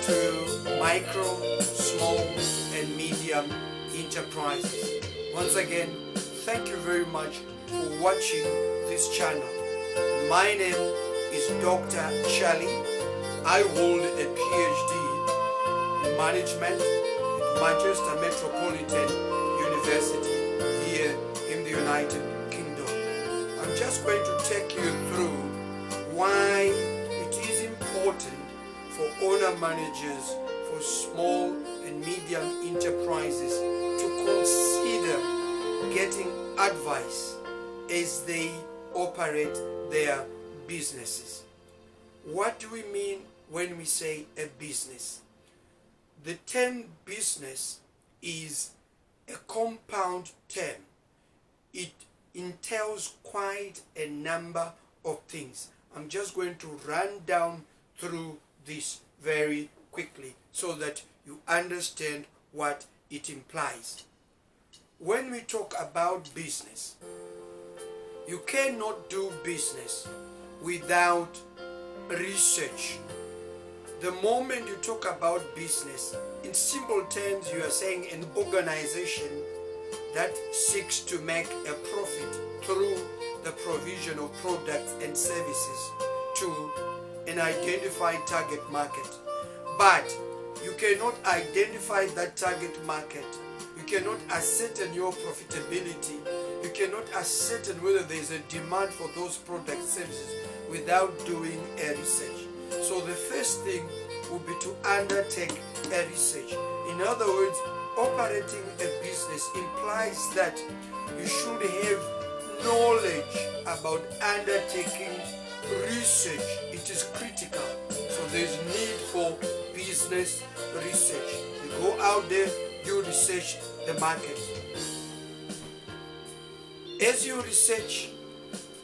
to micro, small and medium enterprises. Once again, thank you very much for watching this channel. My name is Dr. Charlie. I hold a PhD in management at Manchester Metropolitan University here in the United Kingdom. I'm just going to take you through why it is important for owner-managers for small and medium enterprises to consider getting advice as they operate their businesses. What do we mean when we say a business? The term business is a compound term. It entails quite a number of things. I'm just going to run down through this very quickly so that you understand what it implies. When we talk about business, you cannot do business without research. The moment you talk about business, in simple terms, you are saying an organization that seeks to make a profit through the provision of products and services to an identified target market. But you cannot identify that target market. You cannot ascertain your profitability. You cannot ascertain whether there is a demand for those products and services without doing a research. So the first thing would be to undertake a research. In other words, operating a business implies that you should have knowledge about undertaking research. It is critical. So there is need for business research. You go out there, you research the market. As you research,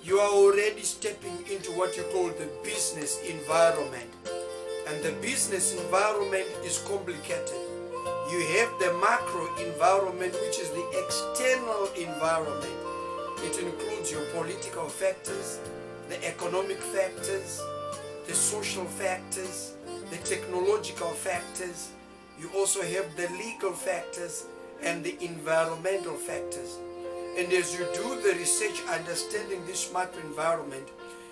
you are already stepping into what you call the business environment. And the business environment is complicated. You have the macro environment, which is the external environment. It includes your political factors, the economic factors, the social factors, the technological factors. You also have the legal factors and the environmental factors. And as you do the research understanding this macro environment,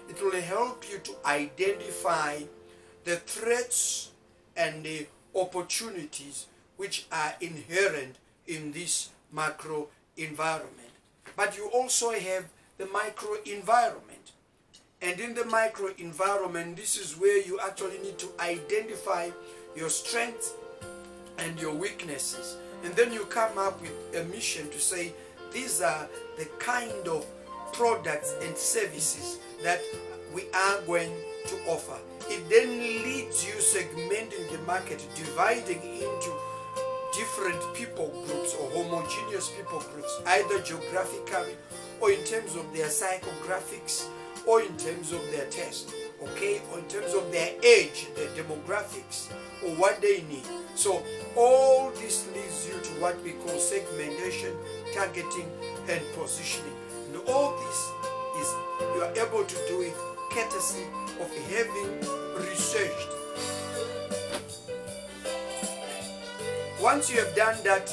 it will help you to identify the threats and the opportunities which are inherent in this macro environment. But you also have the micro environment. And in the micro environment, this is where you actually need to identify your strengths and your weaknesses. And then you come up with a mission to say, these are the kind of products and services that we are going to offer. It then leads you segmenting the market, dividing into different people groups or homogeneous people groups, either geographically or in terms of their psychographics or in terms of their taste, okay, or in terms of their age, their demographics, or what they need. So all this leads you to what we call segmentation, targeting, and positioning. And all this is you are able to do it courtesy of having researched. Once you have done that,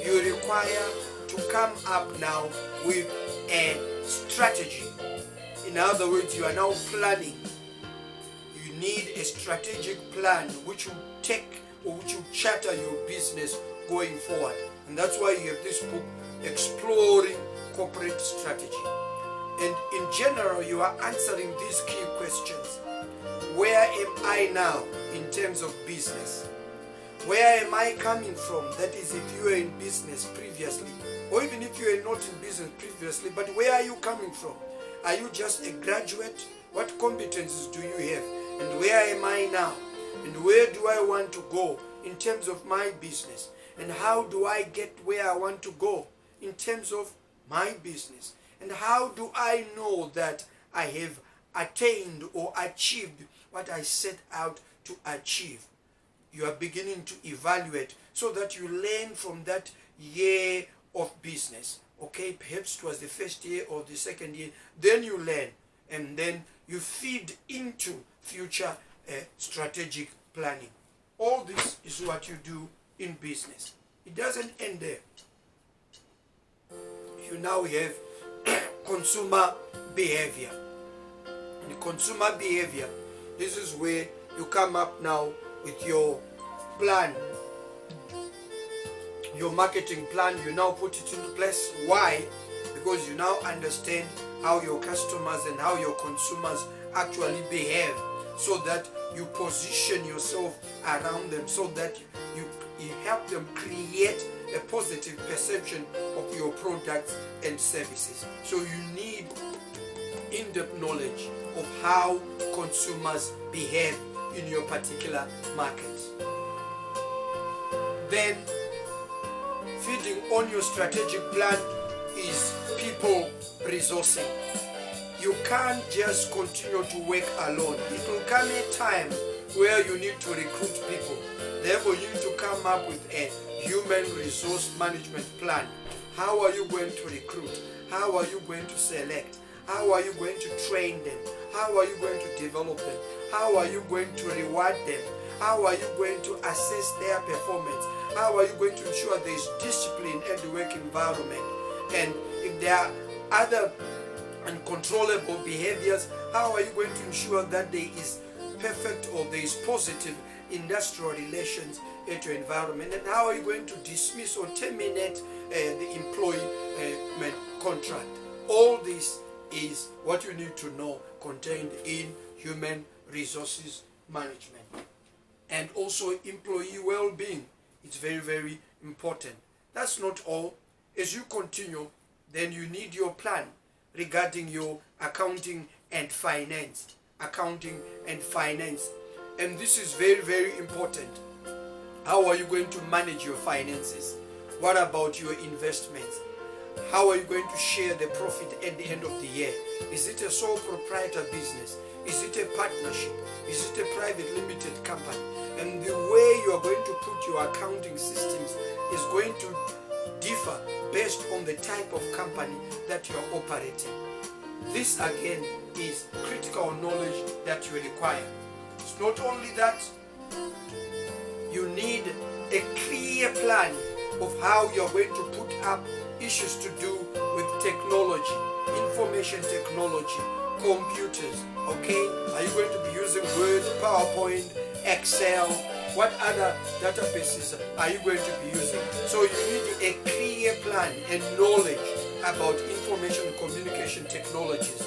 you require to come up now with a strategy. In other words, you are now planning. You need a strategic plan which will take or which will charter your business going forward. And that's why you have this book, Exploring Corporate Strategy. And in general, you are answering these key questions. Where am I now in terms of business? Where am I coming from? That is, if you were in business previously, or even if you were not in business previously, but where are you coming from? Are you just a graduate? What competencies do you have? And where am I now? And where do I want to go in terms of my business? And how do I get where I want to go in terms of my business? And how do I know that I have attained or achieved what I set out to achieve? You are beginning to evaluate so that you learn from that year of business. Okay, perhaps it was the first year or the second year. Then you learn and then you feed into future strategic planning. All this is what you do in business. It doesn't end there. You now have consumer behavior. In consumer behavior, this is where you come up now with your plan, your marketing plan. You now put it into place. Why? Because you now understand how your customers and how your consumers actually behave, so that you position yourself around them, so that you help them create a positive perception of your products and services. So you need in-depth knowledge of how consumers behave in your particular market. Then, feeding on your strategic plan is people resourcing. You can't just continue to work alone. It will come a time where you need to recruit people. Therefore, you need to come up with a human resource management plan. How are you going to recruit? How are you going to select? How are you going to train them? How are you going to develop them? How are you going to reward them? How are you going to assess their performance? How are you going to ensure there is discipline in the work environment? And if there are other uncontrollable behaviors, how are you going to ensure that there is perfect or there is positive industrial relations at your environment? And how are you going to dismiss or terminate the employment contract? All this is what you need to know contained in human resources management. And also employee well-being. It's very, very important. That's not all. As you continue, then you need your plan regarding your accounting and finance. Accounting and finance. And this is very, very important. How are you going to manage your finances? What about your investments? How are you going to share the profit at the end of the year? Is it a sole proprietor business? Is it a partnership? Is it a private limited company? And the way you are going to put your accounting systems is going to differ based on the type of company that you are operating. This again is critical knowledge that you require. It's not only that, you need a clear plan of how you are going to put up issues to do with technology, information technology, computers, okay? Are you going to be using Word, PowerPoint, Excel? What other databases are you going to be using? So you need a clear plan and knowledge about information and communication technologies.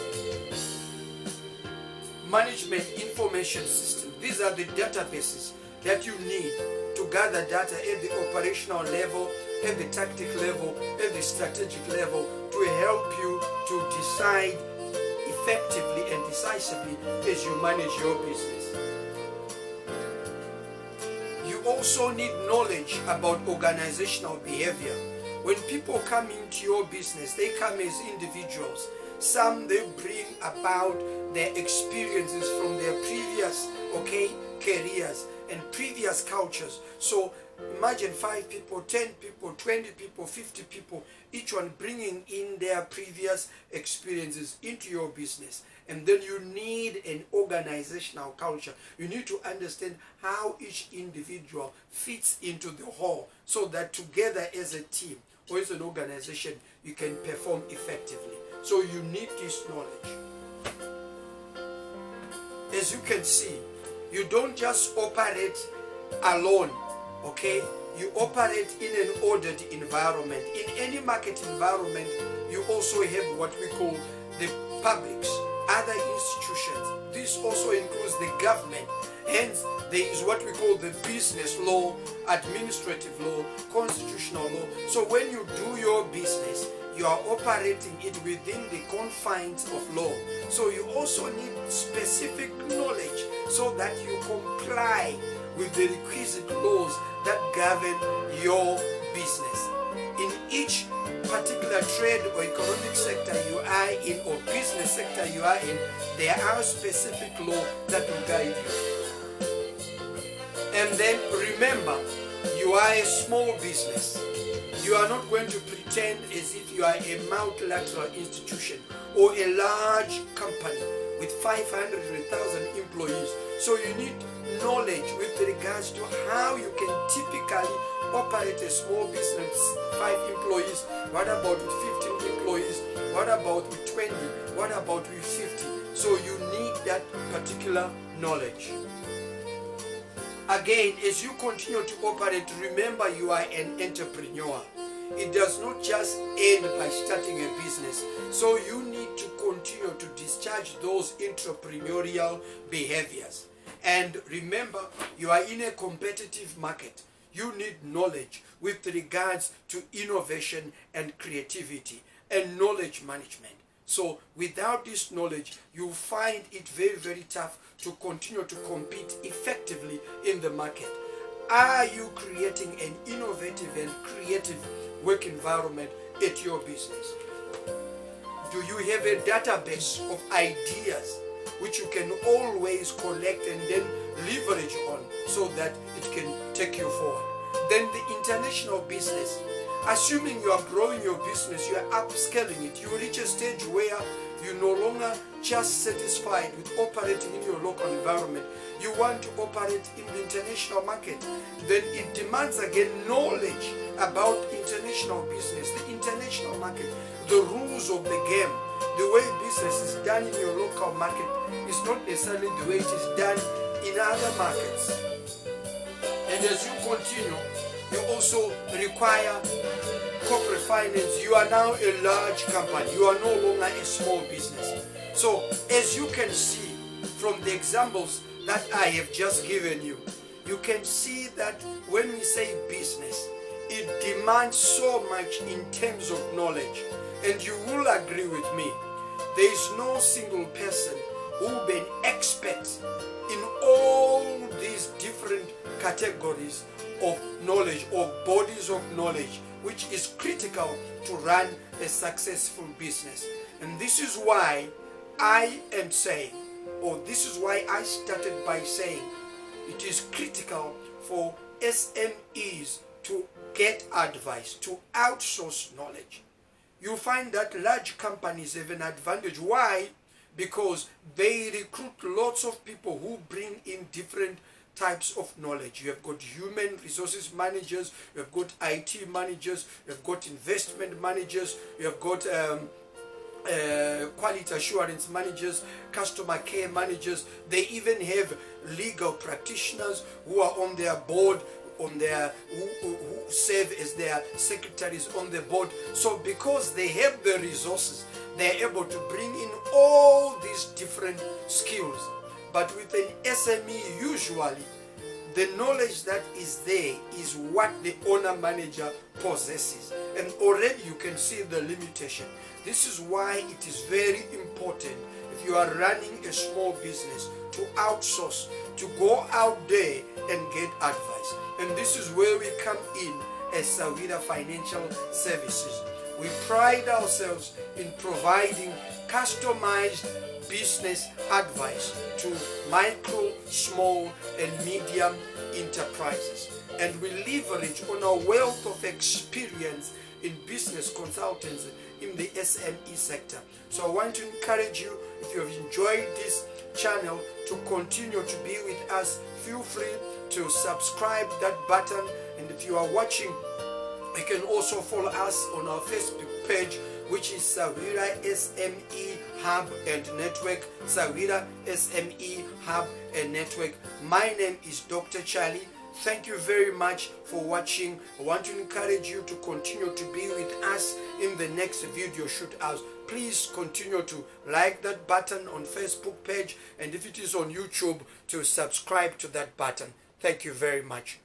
Management information system. These are the databases that you need to gather data at the operational level, at the tactic level, at the strategic level, to help you to decide effectively and decisively as you manage your business. You also need knowledge about organizational behavior. When people come into your business, they come as individuals. Some, they bring about their experiences from their previous, careers and previous cultures. So imagine 5 people, 10 people, 20 people, 50 people, each one bringing in their previous experiences into your business. And then you need an organizational culture. You need to understand how each individual fits into the whole, so that together as a team or as an organization, you can perform effectively. So you need this knowledge. As you can see, you don't just operate alone, okay? You operate in an ordered environment. In any market environment, you also have what we call the publics, other institutions. This also includes the government. Hence, there is what we call the business law, administrative law, constitutional law. So when you do your business, you are operating it within the confines of law. So you also need specific knowledge so that you comply with the requisite laws that govern your business. In each particular trade or economic sector you are in, or business sector you are in, there are specific laws that will guide you. And then remember, you are a small business. You are not going to pretend as if you are a multilateral institution or a large company with 500,000 employees. So you need knowledge with regards to how you can typically operate a small business, 5 employees, what about with 15 employees, what about with 20, what about with 50. So you need that particular knowledge. Again, as you continue to operate, remember you are an entrepreneur. It does not just end by starting a business. So you need to continue to discharge those entrepreneurial behaviors. And remember, you are in a competitive market. You need knowledge with regards to innovation and creativity and knowledge management. So without this knowledge, you find it very, very tough to continue to compete effectively in the market. Are you creating an innovative and creative work environment at your business? Do you have a database of ideas which you can always collect and then leverage on so that it can take you forward? Then the international business. Assuming you are growing your business, you are upscaling it, you reach a stage where you're no longer just satisfied with operating in your local environment. You want to operate in the international market. Then it demands again knowledge about international business, the international market, the rules of the game. The way business is done in your local market is not necessarily the way it is done in other markets. And as you continue, you also require corporate finance. You are now a large company. You are no longer a small business. So as you can see from the examples that I have just given you, you can see that when we say business, it demands so much in terms of knowledge. And you will agree with me, there is no single person who will be an expert in all these different categories of knowledge or bodies of knowledge, which is critical to run a successful business. And this is why I am saying, or this is why I started by saying, it is critical for SMEs to get advice, to outsource knowledge. You find that large companies have an advantage. Why? Because they recruit lots of people who bring in different types of knowledge. You have got human resources managers, you have got IT managers, you have got investment managers, you have got quality assurance managers, customer care managers. They even have legal practitioners who are on their board, on their who serve as their secretaries on the board. So because they have the resources, they're able to bring in all these different skills. But with an SME, usually the knowledge that is there is what the owner manager possesses, and already you can see the limitation. This is why it is very important, if you are running a small business, to outsource, to go out there and get advice. And this is where we come in as Sahwira Financial Services. We pride ourselves in providing customized business advice to micro, small and medium enterprises. And we leverage on our wealth of experience in business consultants in the SME sector. So I want to encourage you, if you have enjoyed this channel, to continue to be with us. Feel free to subscribe that button, and if you are watching, you can also follow us on our Facebook page, which is Sahwira SME Hub and Network. Sahwira SME Hub and Network. My name is Dr. Charlie. Thank you very much for watching. I want to encourage you to continue to be with us in the next video shoot out. Please continue to like that button on Facebook page, and if it is on YouTube, to subscribe to that button. Thank you very much.